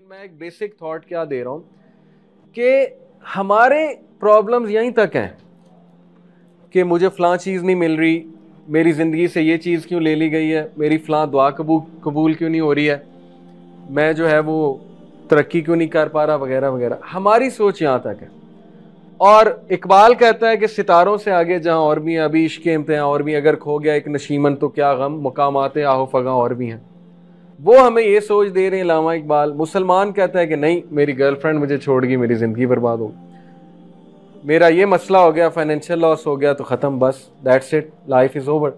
मैं एक basic thought क्या दे रहा हूँ कि हमारे प्रॉब्लम्स यहीं तक हैं कि मुझे फ़लाँ चीज़ नहीं मिल रही, मेरी ज़िंदगी से ये चीज़ क्यों ले ली गई है, मेरी फ़लाँ दुआ कबूल क्यों नहीं हो रही है, मैं जो है वो तरक्की क्यों नहीं कर पा रहा, वगैरह वगैरह। हमारी सोच यहाँ तक है। और इकबाल कहता है कि सितारों से आगे जहाँ और भी हैं, अभी इश्क के इम्तिहान और भी, अगर खो गया एक नशीमन तो क्या गम, मुकामाते आहो फगा और भी हैं। वो हमें ये सोच दे रहे हैं अल्लामा इकबाल। मुसलमान कहता है कि नहीं, मेरी गर्लफ्रेंड मुझे छोड़ गई, मेरी ज़िंदगी बर्बाद हो गई, मेरा ये मसला हो गया, फाइनेंशियल लॉस हो गया, तो ख़त्म, बस that's it, life is over.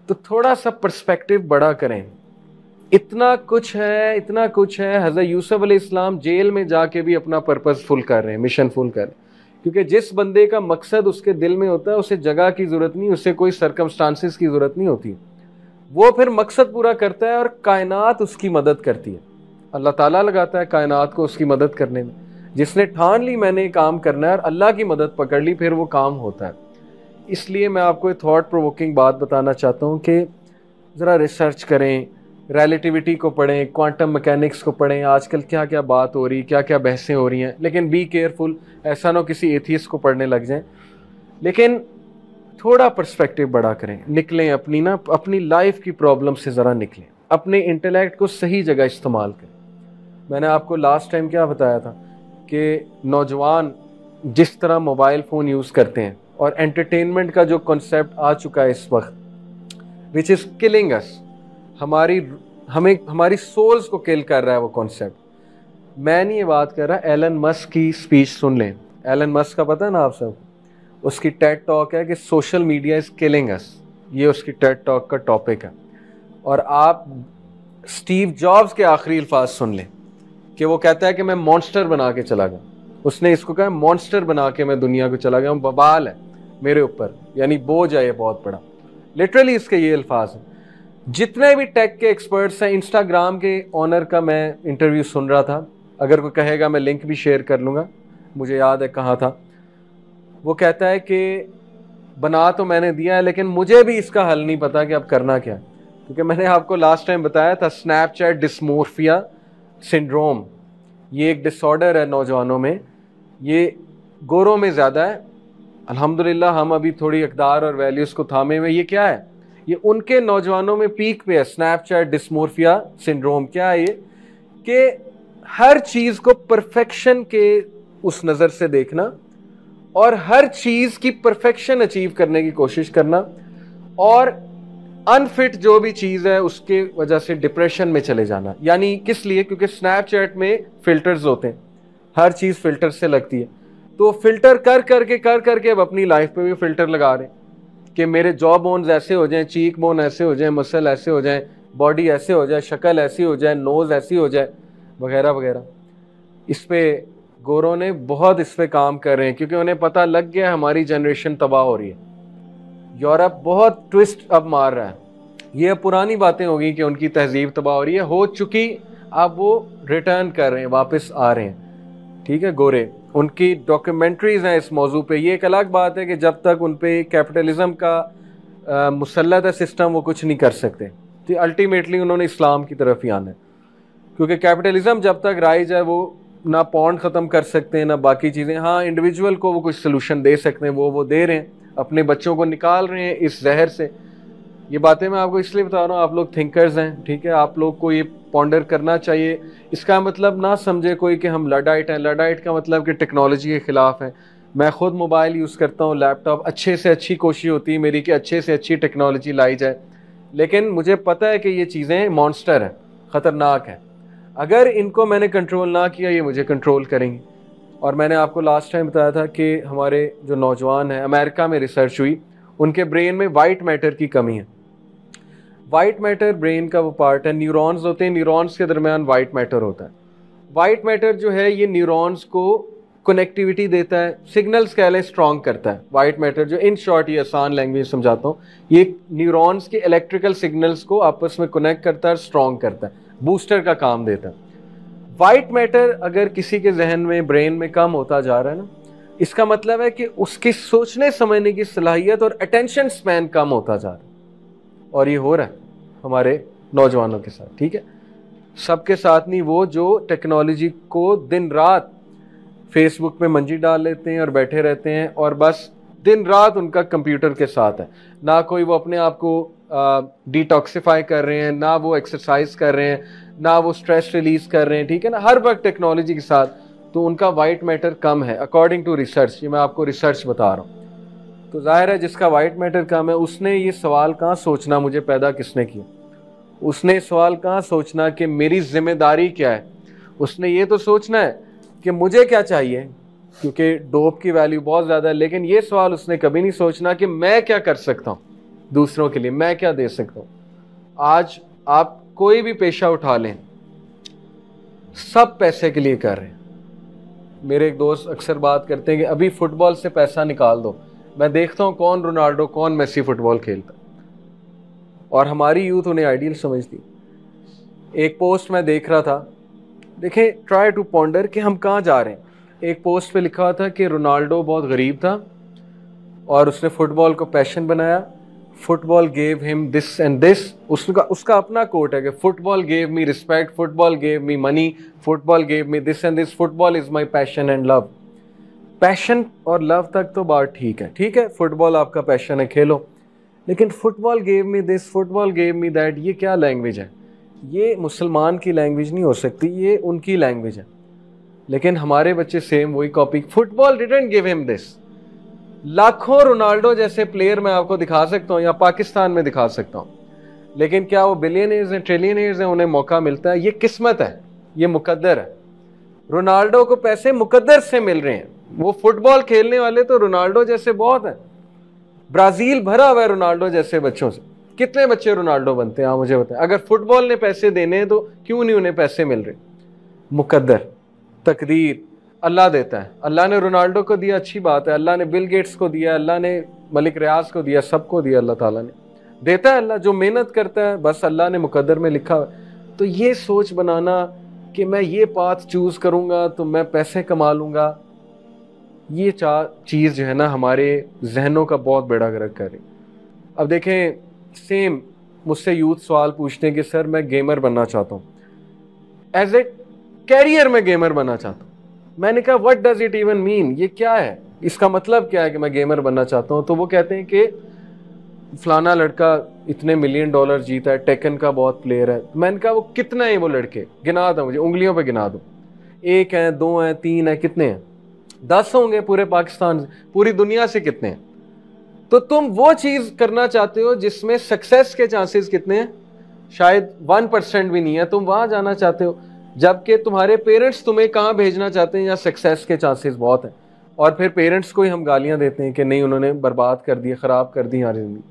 तो थोड़ा सा पर्सपेक्टिव बड़ा करें। इतना कुछ है, इतना कुछ है। हज़रत यूसुफ अलैहिस्सलाम जेल में जाके भी अपना पर्पस फुल कर रहे हैं, मिशन फुल कर रहे हैं, क्योंकि जिस बंदे का मकसद उसके दिल में होता है उसे जगह की ज़रूरत नहीं, उसे कोई सरकमस्टांसिस की ज़रूरत नहीं होती। वो फिर मकसद पूरा करता है और कायनात उसकी मदद करती है। अल्लाह ताला लगाता है कायनात को उसकी मदद करने में। जिसने ठान ली मैंने काम करना है और अल्लाह की मदद पकड़ ली, फिर वो काम होता है। इसलिए मैं आपको एक थॉट प्रोवोकिंग बात बताना चाहता हूँ कि ज़रा रिसर्च करें, रिलेटिविटी को पढ़ें, क्वांटम मैकेनिक्स को पढ़ें, आजकल क्या क्या बात हो रही, क्या क्या बहसें हो रही हैं। लेकिन बी केयरफुल, ऐसा ना किसी एथियस्ट को पढ़ने लग जाएं। लेकिन थोड़ा पर्सपेक्टिव बड़ा करें, निकलें अपनी लाइफ की प्रॉब्लम से ज़रा निकलें, अपने इंटेलेक्ट को सही जगह इस्तेमाल करें। मैंने आपको लास्ट टाइम क्या बताया था कि नौजवान जिस तरह मोबाइल फ़ोन यूज़ करते हैं और एंटरटेनमेंट का जो कॉन्सेप्ट आ चुका है इस वक्त, विच इज़ किलिंग अस, हमारी सोल्स को किल कर रहा है वो कॉन्सेप्ट। मैं नहीं ये बात कर रहा, एलन मस्क की स्पीच सुन लें। एलन मस्क का पता है ना आप सब, उसकी टेड टॉक है कि social media is killing us, ये उसकी टेड टॉक का टॉपिक है। और आप स्टीव जॉब्स के आखिरी अल्फाज सुन लें कि वो कहता है कि मैं मॉन्स्टर बना के चला गया। उसने इसको कहा, मॉन्स्टर बना के मैं दुनिया को चला गया हूँ, बवाल है मेरे ऊपर, यानी बोझ है ये बहुत बड़ा। लिटरली इसके ये अल्फाज हैं। जितने भी टेक के एक्सपर्ट्स हैं, इंस्टाग्राम के ऑनर का मैं इंटरव्यू सुन रहा था, अगर कोई कहेगा मैं लिंक भी शेयर कर लूँगा, मुझे याद है कहाँ था। वो कहता है कि बना तो मैंने दिया है लेकिन मुझे भी इसका हल नहीं पता कि अब करना क्या है। क्योंकि मैंने आपको लास्ट टाइम बताया था स्नैपचैट डिस्मोर्फिया सिंड्रोम, ये एक डिसऑर्डर है नौजवानों में, ये गोरों में ज़्यादा है। अल्हम्दुलिल्लाह हम अभी थोड़ी इक़दार और वैल्यूज़ को थामे हुए। ये क्या है? ये उनके नौजवानों में पीक पे है, स्नैपचैट डिस्मोर्फिया सिंड्रोम। क्या है ये? कि हर चीज़ को परफेक्शन के उस नज़र से देखना और हर चीज़ की परफेक्शन अचीव करने की कोशिश करना, और अनफिट जो भी चीज़ है उसके वजह से डिप्रेशन में चले जाना। यानी किस लिए? क्योंकि स्नैपचैट में फ़िल्टर्स होते हैं, हर चीज़ फ़िल्टर से लगती है। तो फ़िल्टर कर करके अब अपनी लाइफ पे भी फ़िल्टर लगा रहे हैं कि मेरे जॉ बोन्स ऐसे हो जाएं, चीक बोन ऐसे हो जाएं, मसल ऐसे हो जाएं, बॉडी ऐसे हो जाए, शक्ल ऐसी हो जाए, नोज़ ऐसी हो जाए, वगैरह वगैरह। इस पर गोरों ने बहुत इस पर काम कर रहे हैं क्योंकि उन्हें पता लग गया हमारी जनरेशन तबाह हो रही है। यूरोप बहुत ट्विस्ट अब मार रहा है। ये पुरानी बातें हो गई कि उनकी तहजीब तबाह हो रही है, हो चुकी, अब वो रिटर्न कर रहे हैं, वापस आ रहे हैं। ठीक है, गोरे, उनकी डॉक्यूमेंट्रीज हैं इस मौजू पे। ये एक अलग बात है कि जब तक उन पे कैपिटलिज्म का मुसल्लत है सिस्टम, वो कुछ नहीं कर सकते। तो अल्टीमेटली उन्होंने इस्लाम की तरफ ही आना है, क्योंकि कैपिटलिज्म जब तक राइज है वो ना पॉन्ड ख़त्म कर सकते हैं ना बाकी चीज़ें। हाँ, इंडिविजुअल को वो कुछ सोल्यूशन दे सकते हैं, वो दे रहे हैं, अपने बच्चों को निकाल रहे हैं इस जहर से। ये बातें मैं आपको इसलिए बता रहा हूँ, आप लोग थिंकर्स हैं, ठीक है, आप लोग को ये पॉन्डर करना चाहिए। इसका मतलब ना समझे कोई कि हम लडाइट हैं। लडाइट का मतलब कि टेक्नोलॉजी के ख़िलाफ़ है। मैं ख़ुद मोबाइल यूज़ करता हूँ, लैपटॉप, अच्छे से अच्छी कोशिश होती है मेरी कि अच्छे से अच्छी टेक्नोलॉजी लाई जाए, लेकिन मुझे पता है कि ये चीज़ें मॉन्स्टर हैं, ख़तरनाक हैं। अगर इनको मैंने कंट्रोल ना किया, ये मुझे कंट्रोल करेंगे। और मैंने आपको लास्ट टाइम बताया था कि हमारे जो नौजवान हैं, अमेरिका में रिसर्च हुई, उनके ब्रेन में वाइट मैटर की कमी है। वाइट मैटर ब्रेन का वो पार्ट है, न्यूरॉन्स होते हैं, न्यूरॉन्स के दरमियान वाइट मैटर होता है। वाइट मैटर जो है ये न्यूरॉन्स को कनेक्टिविटी देता है, सिग्नल्स कह लें स्ट्रॉन्ग करता है। वाइट मैटर जो, इन शॉर्ट, ये आसान लैंग्वेज समझाता हूँ, ये न्यूरॉन्स के इलेक्ट्रिकल सिग्नल्स को आपस में कनेक्ट करता है, स्ट्रॉन्ग करता है, बूस्टर का काम देता है। वाइट मैटर अगर किसी के जहन में, ब्रेन में कम होता जा रहा है ना, इसका मतलब है कि उसकी सोचने समझने की सलाहियत और अटेंशन स्पैन कम होता जा रहा है। और ये हो रहा है हमारे नौजवानों के साथ, ठीक है। सबके साथ नहीं, वो जो टेक्नोलॉजी को दिन रात फेसबुक पे मंजी डाल लेते हैं और बैठे रहते हैं और बस दिन रात उनका कंप्यूटर के साथ है। ना कोई वो अपने आप को डिटॉक्सिफाई कर रहे हैं, ना वो एक्सरसाइज कर रहे हैं, ना वो स्ट्रेस रिलीज कर रहे हैं, ठीक है ना, हर वक्त टेक्नोलॉजी के साथ। तो उनका वाइट मैटर कम है अकॉर्डिंग टू रिसर्च, ये मैं आपको रिसर्च बता रहा हूँ। तो जाहिर है जिसका वाइट मैटर कम है उसने ये सवाल कहाँ सोचना मुझे पैदा किसने किया, उसने सवाल कहाँ सोचना कि मेरी जिम्मेदारी क्या है। उसने ये तो सोचना है कि मुझे क्या चाहिए, क्योंकि डोप की वैल्यू बहुत ज़्यादा है, लेकिन ये सवाल उसने कभी नहीं सोचना कि मैं क्या कर सकता हूँ दूसरों के लिए, मैं क्या दे सकता हूँ। आज आप कोई भी पेशा उठा लें, सब पैसे के लिए कर रहे हैं। मेरे एक दोस्त अक्सर बात करते हैं कि अभी फुटबॉल से पैसा निकाल दो। मैं देखता हूँ कौन रोनाल्डो कौन मेसी फुटबॉल खेलता, और हमारी यूथ उन्हें आइडियल समझती। एक पोस्ट मैं देख रहा था, देखें, ट्राई टू पॉन्डर कि हम कहाँ जा रहे हैं। एक पोस्ट पे लिखा था कि रोनाल्डो बहुत गरीब था और उसने फुटबॉल को पैशन बनाया, football gave him this and this. उसका अपना कोट है कि football gave me respect, football gave me money, football gave me this and this, football is my passion and love. Passion और लव तक तो बात ठीक है, फुटबॉल आपका पैशन है, खेलो, लेकिन football gave me this, football gave me that, ये क्या लैंग्वेज है? ये मुसलमान की लैंग्वेज नहीं हो सकती, ये उनकी लैंग्वेज है। लेकिन हमारे बच्चे सेम वही copy, football didn't give him this. लाखों रोनाल्डो जैसे प्लेयर मैं आपको दिखा सकता हूँ या पाकिस्तान में दिखा सकता हूँ, लेकिन क्या वो बिलियनियर्स हैं, ट्रिलियनियर्स हैं, उन्हें मौका मिलता है? ये किस्मत है, ये मुकद्दर है। रोनाल्डो को पैसे मुकद्दर से मिल रहे हैं, वो फुटबॉल खेलने वाले तो रोनाल्डो जैसे बहुत हैं। ब्राजील भरा हुआ है रोनाल्डो जैसे बच्चों से। कितने बच्चे रोनाल्डो बनते हैं आप मुझे बताएं? अगर फुटबॉल ने पैसे देने हैं तो क्यों नहीं उन्हें पैसे मिल रहे? मुकद्दर, तकदीर, अल्लाह देता है। अल्लाह ने रोनाल्डो को दिया, अच्छी बात है, अल्लाह ने बिल गेट्स को दिया, अल्लाह ने मलिक रियाज को दिया, सबको दिया, अल्लाह ताला ने देता है। अल्लाह जो मेहनत करता है बस अल्लाह ने मुकद्दर में लिखा है। तो ये सोच बनाना कि मैं ये पाथ चूज करूंगा तो मैं पैसे कमा लूंगा, ये चीज़ जो है ना हमारे जहनों का बहुत बेड़ा गर्क कर रही। अब देखें, सेम मुझसे यूथ सवाल पूछते हैं कि सर मैं गेमर बनना चाहता हूँ, एज ए कैरियर में गेमर बनना चाहता हूँ। मैंने कहा what does it even mean, ये क्या है, इसका मतलब क्या है कि मैं गेमर बनना चाहता हूँ? तो वो कहते हैं कि फलाना लड़का इतने $1 मिलियन जीता है, टेकन का बहुत प्लेयर है। मैंने कहा वो कितना है, वो लड़के गिना दो मुझे, उंगलियों पे गिना दो, 1 है, 2 है, 3 है, कितने हैं? 10 होंगे पूरे पाकिस्तान से, पूरी दुनिया से कितने हैं? तो तुम वो चीज करना चाहते हो जिसमें सक्सेस के चांसेस कितने हैं? शायद 1% भी नहीं है। तुम वहां जाना चाहते हो, जबकि तुम्हारे पेरेंट्स तुम्हें कहाँ भेजना चाहते हैं, या सक्सेस के चांसेस बहुत हैं। और फिर पेरेंट्स को ही हम गालियां देते हैं कि नहीं उन्होंने बर्बाद कर दिया, खराब कर दी हमारी जिंदगी।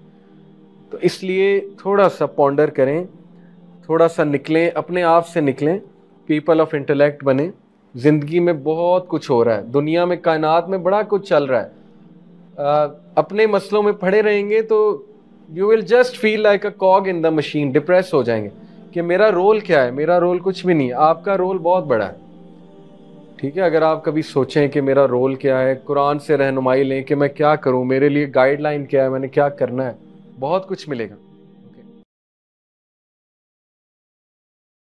तो इसलिए थोड़ा सा पॉन्डर करें, थोड़ा सा निकलें, अपने आप से निकलें, पीपल ऑफ इंटेलेक्ट बने। जिंदगी में बहुत कुछ हो रहा है, दुनिया में, कायनात में बड़ा कुछ चल रहा है। अपने मसलों में पड़े रहेंगे तो you will just feel like a कॉग in the machine, depress हो जाएंगे कि मेरा रोल क्या है। मेरा रोल कुछ भी नहीं है, आपका रोल बहुत बड़ा है, ठीक है। अगर आप कभी सोचें कि मेरा रोल क्या है, कुरान से रहनुमाई लें कि मैं क्या करूं, मेरे लिए गाइडलाइन क्या है, मैंने क्या करना है, बहुत कुछ मिलेगा।